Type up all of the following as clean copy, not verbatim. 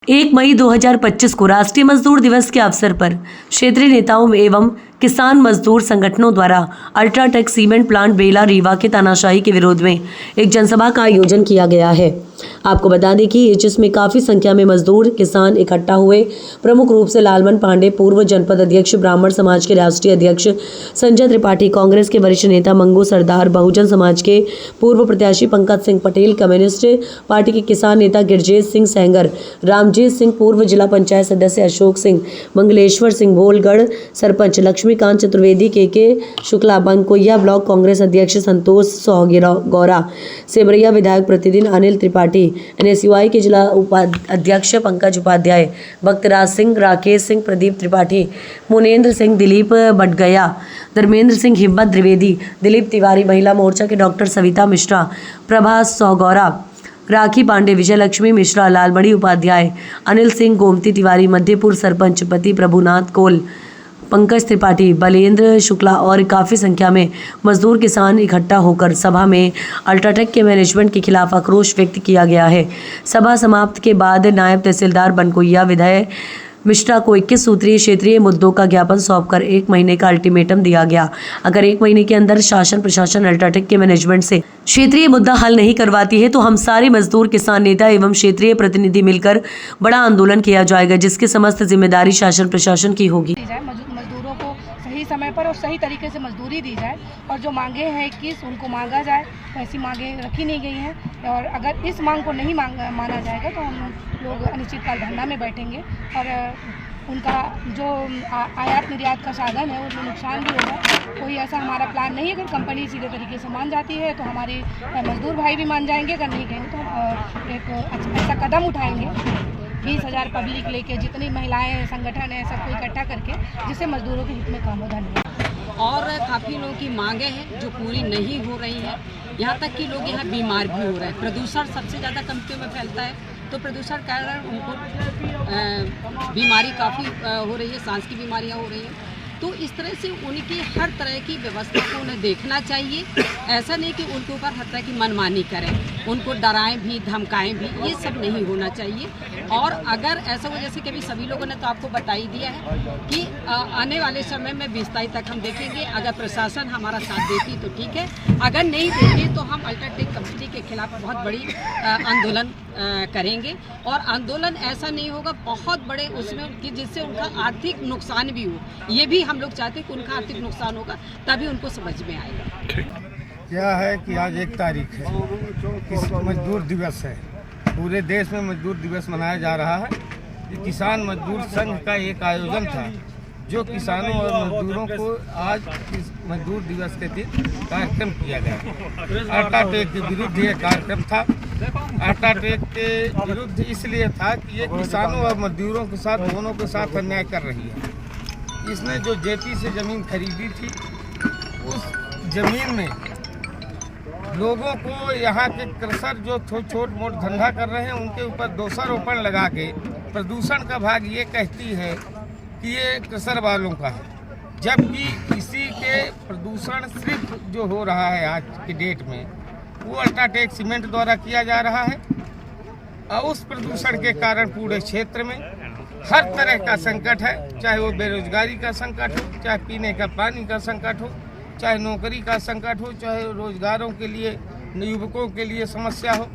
1 मई 2025 को राष्ट्रीय मजदूर दिवस के अवसर पर क्षेत्रीय नेताओं एवं किसान मजदूर संगठनों द्वारा अल्ट्राटेक सीमेंट प्लांट बेला रीवा के तानाशाही के विरोध में एक जनसभा का आयोजन किया गया है। आपको बता दें कि जिसमें काफी संख्या में मजदूर किसान इकट्ठा हुए। प्रमुख रूप से लालमन पांडे पूर्व जनपद अध्यक्ष, ब्राह्मण समाज के राष्ट्रीय अध्यक्ष संजय त्रिपाठी, कांग्रेस के वरिष्ठ नेता मंगू सरदार, बहुजन समाज के पूर्व प्रत्याशी पंकज सिंह पटेल, कम्युनिस्ट पार्टी के किसान नेता गिरजेश सिंह सेंगर, रामजीत सिंह पूर्व जिला पंचायत सदस्य, अशोक सिंह, मंगलेश्वर सिंह भोलगढ़ लक्ष्मी लक्ष्मीकांत चतुर्वेदी, के शुक्ला, बंकोया ब्लॉक कांग्रेस अध्यक्ष संतोष गौरा, सेमरिया विधायक प्रतिदिन अनिल त्रिपाठी, NSUI के जिला अध्यक्ष पंकज उपाध्याय, भक्तराज सिंह, राकेश सिंह, प्रदीप त्रिपाठी, मुनेन्द्र सिंह, दिलीप बटगया, धर्मेंद्र सिंह, हिम्मत द्विवेदी, दिलीप तिवारी, महिला मोर्चा के डॉक्टर सविता मिश्रा, प्रभा सौगौरा, राखी पांडे, विजय लक्ष्मी मिश्रा, लालमणि उपाध्याय, अनिल सिंह, गोमती तिवारी, मध्यपुर सरपंच पति प्रभुनाथ कोल, पंकज त्रिपाठी, बलेंद्र शुक्ला और काफ़ी संख्या में मजदूर किसान इकट्ठा होकर सभा में अल्ट्राटेक के मैनेजमेंट के खिलाफ आक्रोश व्यक्त किया गया है। सभा समाप्त के बाद नायब तहसीलदार बनकोया विधायक मिश्रा को 21 सूत्रीय क्षेत्रीय मुद्दों का ज्ञापन सौंपकर 1 महीने का अल्टीमेटम दिया गया। अगर 1 महीने के अंदर शासन प्रशासन अल्ट्राटेक के मैनेजमेंट से क्षेत्रीय मुद्दा हल नहीं करवाती है तो हम सारे मजदूर किसान नेता एवं क्षेत्रीय प्रतिनिधि मिलकर बड़ा आंदोलन किया जाएगा, जिसकी समस्त जिम्मेदारी शासन प्रशासन की होगी। मजदूरों को सही समय पर और सही तरीके से मजदूरी दी जाए और जो मांगे हैं 21 उनको मांगा जाए। ऐसी मांगे रखी नहीं गई हैं और अगर इस मांग को नहीं माना जाएगा तो हम लोग अनिश्चितकाल धरना में बैठेंगे और उनका जो आयात निर्यात का साधन है उसमें नुकसान भी होगा। कोई ऐसा हमारा प्लान नहीं है। अगर कंपनी सीधे तरीके से मान जाती है तो हमारे मजदूर भाई भी मान जाएंगे, अगर नहीं कहेंगे तो एक ऐसा कदम उठाएंगे 20,000 पब्लिक लेके, जितनी महिलाएं संगठन है सबको इकट्ठा करके, जिससे मजदूरों के हित में काम हो। धन्यवाद। और काफ़ी लोगों की मांगे हैं जो पूरी नहीं हो रही हैं, यहाँ तक कि लोग यहाँ बीमार भी हो रहे हैं। प्रदूषण सबसे ज़्यादा कंपनियों में फैलता है तो प्रदूषण के कारण उनको बीमारी काफ़ी हो रही है, सांस की बीमारियाँ हो रही हैं। तो इस तरह से उनकी हर तरह की व्यवस्था को उन्हें देखना चाहिए। ऐसा नहीं कि उनके ऊपर हर तरह की मनमानी करें, उनको डराएं भी, धमकाएं भी, ये सब नहीं होना चाहिए। और अगर ऐसा हो, जैसे कि अभी सभी लोगों ने तो आपको बता ही दिया है कि आने वाले समय में 20 तारीख तक हम देखेंगे। अगर प्रशासन हमारा साथ देती तो ठीक है, अगर नहीं देती तो हम अल्ट्राटेक कंपनी के खिलाफ बहुत बड़ी आंदोलन करेंगे। और आंदोलन ऐसा नहीं होगा बहुत बड़े उसमें कि जिससे उनका आर्थिक नुकसान भी हो। ये भी हम लोग चाहते हैं कि उनका आर्थिक नुकसान होगा तभी उनको समझ में आएगा। क्या है कि आज 1 तारीख है, मजदूर दिवस है। पूरे देश में मजदूर दिवस मनाया जा रहा है। ये किसान मजदूर संघ का एक आयोजन था जो किसानों और मजदूरों को आज इस मजदूर दिवस के दिन कार्यक्रम किया गया। अल्ट्राटेक के विरुद्ध ये कार्यक्रम था। अल्ट्राटेक के विरुद्ध इसलिए था कि ये किसानों और मजदूरों के साथ, दोनों के साथ अन्याय कर रही है। इसने जो जेपी से ज़मीन खरीदी थी, उस ज़मीन में लोगों को यहाँ के क्रशर जो छोट मोट धंधा कर रहे हैं उनके ऊपर दोषारोपण लगा के प्रदूषण का भाग ये कहती है कि ये क्रशर वालों का है, जबकि इसी के प्रदूषण सिर्फ जो हो रहा है आज की डेट में वो अल्ट्राटेक सीमेंट द्वारा किया जा रहा है। और उस प्रदूषण के कारण पूरे क्षेत्र में हर तरह का संकट है, चाहे वो बेरोजगारी का संकट हो, चाहे पीने का पानी का संकट हो, चाहे नौकरी का संकट हो, चाहे रोजगारों के लिए, युवकों के लिए समस्या हो,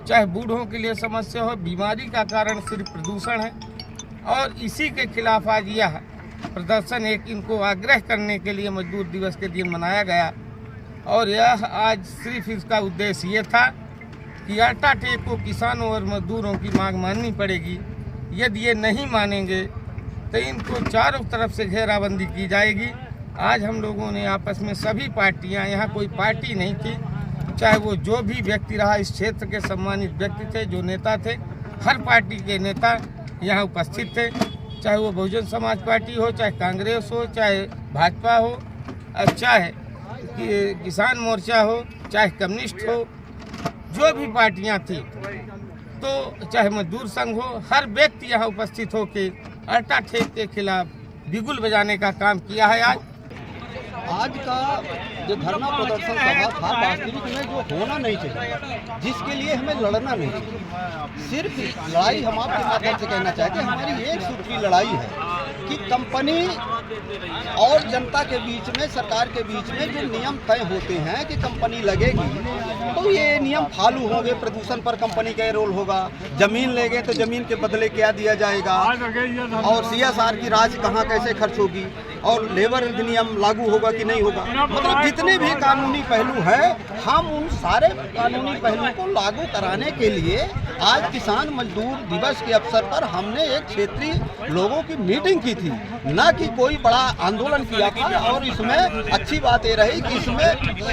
चाहे बूढ़ों के लिए समस्या हो। बीमारी का कारण सिर्फ प्रदूषण है और इसी के खिलाफ आज यह प्रदर्शन एक इनको आग्रह करने के लिए मजदूर दिवस के दिन मनाया गया। और यह आज सिर्फ इसका उद्देश्य ये था कि अल्ट्राटेक को किसानों और मजदूरों की मांग माननी पड़ेगी। यदि ये नहीं मानेंगे तो इनको चारों तरफ से घेराबंदी की जाएगी। आज हम लोगों ने आपस में सभी पार्टियां, यहाँ कोई पार्टी नहीं थी, चाहे वो जो भी व्यक्ति रहा, इस क्षेत्र के सम्मानित व्यक्ति थे, जो नेता थे, हर पार्टी के नेता यहाँ उपस्थित थे, चाहे वो बहुजन समाज पार्टी हो, चाहे कांग्रेस हो, चाहे भाजपा हो, चाहे किसान मोर्चा हो, चाहे कम्युनिस्ट हो, जो भी पार्टियाँ थी, तो चाहे मजदूर संघ हो, हर व्यक्ति यहाँ उपस्थित होकर अल्ट्राटेक के खिलाफ बिगुल बजाने का काम किया है। आज का जो धरना प्रदर्शन सभा था वास्तविक में जो होना नहीं चाहिए, जिसके लिए हमें लड़ना नहीं चाहिए, सिर्फ लड़ाई हम आपके माध्यम से कहना चाहते हैं, हमारी एक सूत्री लड़ाई है कि कंपनी और जनता के बीच में, सरकार के बीच में जो नियम तय होते हैं कि कंपनी लगेगी तो ये नियम फॉलो होंगे। प्रदूषण पर कंपनी का रोल होगा, जमीन लेंगे तो जमीन के बदले क्या दिया जाएगा, और CSR की राशि कहाँ कैसे खर्च होगी, और लेबर अधिनियम लागू होगा कि नहीं होगा। मतलब जितने भी कानूनी पहलू हैं, हम उन सारे कानूनी पहलुओं को लागू कराने के लिए आज किसान मजदूर दिवस के अवसर पर हमने एक क्षेत्रीय लोगों की मीटिंग की थी, न कि कोई बड़ा आंदोलन किया था। और इसमें अच्छी बात ये रही कि इसमें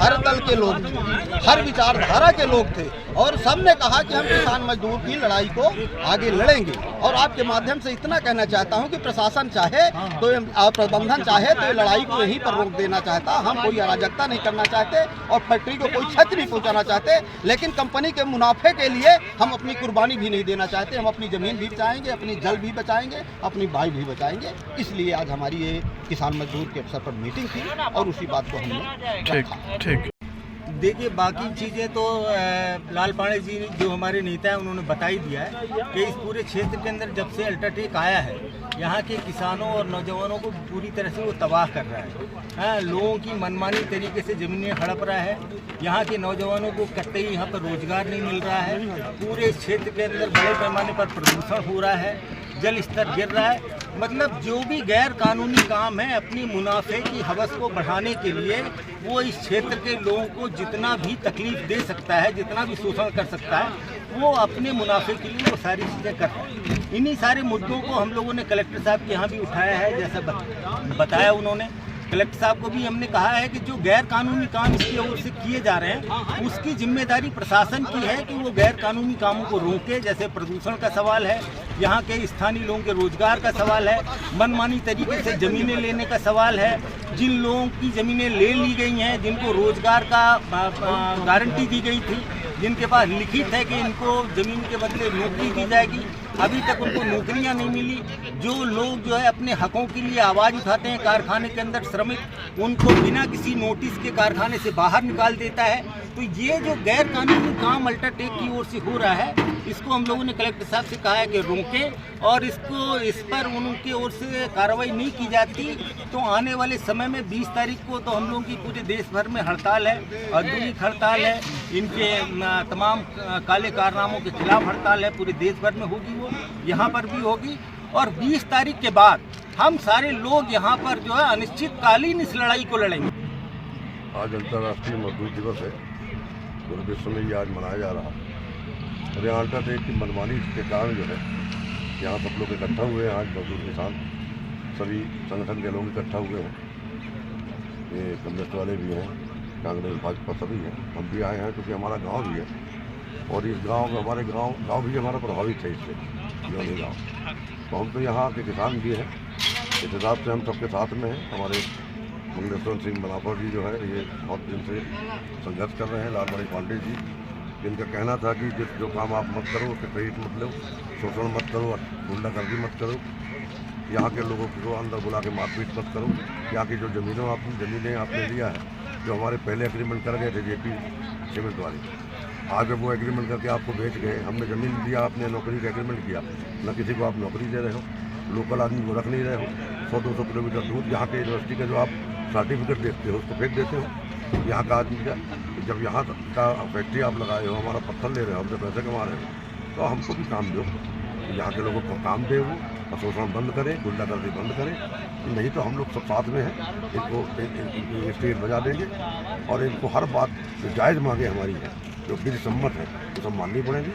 हर दल के लोग थे, हर विचारधारा के लोग थे, और सब ने कहा कि हम किसान मजदूर की लड़ाई को आगे लड़ेंगे। और आपके माध्यम से इतना कहना चाहता हूं कि प्रशासन चाहे तो प्रबंधन चाहे तो लड़ाई को यहीं पर रोक देना चाहता। हम कोई अराजकता नहीं करना चाहते और फैक्ट्री को कोई क्षति नहीं पहुंचाना चाहते, लेकिन कंपनी के मुनाफे के लिए हम अपनी कुर्बानी भी नहीं देना चाहते। हम अपनी ज़मीन भी बचाएंगे, अपनी जल भी बचाएंगे, अपनी वायु भी बचाएंगे। इसलिए आज हमारी ये किसान मजदूर के अवसर पर मीटिंग थी और उसी बात को हमने ठीक। देखिए, बाकी चीज़ें तो लाल पांडे जी जो हमारे नेता हैं उन्होंने बता ही दिया है कि इस पूरे क्षेत्र के अंदर जब से अल्ट्राटेक आया है, यहाँ के किसानों और नौजवानों को पूरी तरह से वो तबाह कर रहा है। लोगों की मनमानी तरीके से ज़मीनें हड़प रहा है, यहाँ के नौजवानों को कतई यहाँ पर रोजगार नहीं मिल रहा है। पूरे इस क्षेत्र के अंदर बड़े पैमाने पर प्रदूषण हो रहा है, जल स्तर गिर रहा है। मतलब जो भी गैर कानूनी काम है, अपनी मुनाफे की हवस को बढ़ाने के लिए वो इस क्षेत्र के लोगों को जितना भी तकलीफ दे सकता है, जितना भी शोषण कर सकता है, वो अपने मुनाफे के लिए वो सारी चीज़ें कर रहा है। इन्हीं सारे मुद्दों को हम लोगों ने कलेक्टर साहब के यहाँ भी उठाया है, जैसा बताया उन्होंने। कलेक्टर साहब को भी हमने कहा है कि जो गैर कानूनी काम इसकी ओर से किए जा रहे हैं, उसकी जिम्मेदारी प्रशासन की है कि वो गैर कानूनी कामों को रोके। जैसे प्रदूषण का सवाल है, यहाँ के स्थानीय लोगों के रोजगार का सवाल है, मनमानी तरीके से ज़मीनें लेने का सवाल है। जिन लोगों की ज़मीनें ले ली गई हैं, जिनको रोजगार का गारंटी दी गई थी, जिनके पास लिखित है कि इनको ज़मीन के बदले नौकरी दी जाएगी, अभी तक उनको नौकरियां नहीं मिली। जो लोग जो है अपने हकों के लिए आवाज़ उठाते हैं, कारखाने के अंदर श्रमिक, उनको बिना किसी नोटिस के कारखाने से बाहर निकाल देता है। तो ये जो गैर कानूनी काम अल्ट्राटेक की ओर से हो रहा है, इसको हम लोगों ने कलेक्टर साहब से कहा है कि रोकें, और इस पर उनकी ओर से कार्रवाई नहीं की जाती तो आने वाले समय में 20 तारीख को तो हम लोगों की पूरे देश भर में हड़ताल है, औद्योगिक हड़ताल है, इनके तमाम काले कारनामों के खिलाफ हड़ताल है, पूरे देश भर में होगी, वो यहाँ पर भी होगी। और 20 तारीख के बाद हम सारे लोग यहाँ पर जो है अनिश्चितकालीन इस लड़ाई को लड़ेंगे। आज अंतर्राष्ट्रीय मजदूर दिवस है, पूरे विश्व में ये आज मनाया जा रहा है। अल्ट्राटेक की मनमानी के कारण जो है यहाँ सब लोग इकट्ठा हुए हैं। आज मजदूर किसान सभी संगठन के लोग इकट्ठा हुए हैं, ये कम्युनिस्ट वाले भी हैं, कांग्रेस भाजपा सभी हैं। हम भी आए हैं क्योंकि हमारा गांव भी है, और इस गांव में हमारे गांव भी हमारा प्रभावित है इससे, योनी गाँव। तो हम तो यहाँ के किसान भी हैं, इस हिसाब से हम सबके साथ में हैं। हमारे मंगलेश्वर सिंह बनाफर जी जो है, ये बहुत दिन से संघर्ष कर रहे हैं। लाल पांडे जी, जिनका कहना था कि जो काम आप मत करो, उसके क्रेडिट मत लो, शोषण मत करो, गुंडागर्दी मत करो, यहाँ के लोगों को अंदर बुला के मारपीट मत करो। यहाँ की जो ज़मीनें आपने लिया है, जो हमारे पहले एग्रीमेंट कर गए थे JP सीमेंट वाले, आज वो एग्रीमेंट करके आपको भेज गए। हमने ज़मीन दिया, आपने नौकरी का एग्रीमेंट किया, न किसी को आप नौकरी दे रहे हो, लोकल आदमी को रख नहीं रहे हो। 100-200 किलोमीटर दूर यहाँ के यूनिवर्सिटी का जो आप सर्टिफिकेट देखते हो उसको फेंक देते हो। यहाँ का आदमी का जब यहाँ का फैक्ट्री आप लगाए हो, हमारा पत्थर ले रहे हो, हमसे पैसे कमा रहे हो, तो हमको भी काम दो, यहाँ के लोगों को काम दे, वो शोषण बंद करें, गुंडागर्दी बंद करें। नहीं तो हम लोग सब साथ में हैं, इनको स्टेज बजा देंगे और इनको हर बात जो जायज़ मांगे हमारी है, जो बिल सम्मत है, वो सब माननी पड़ेगी।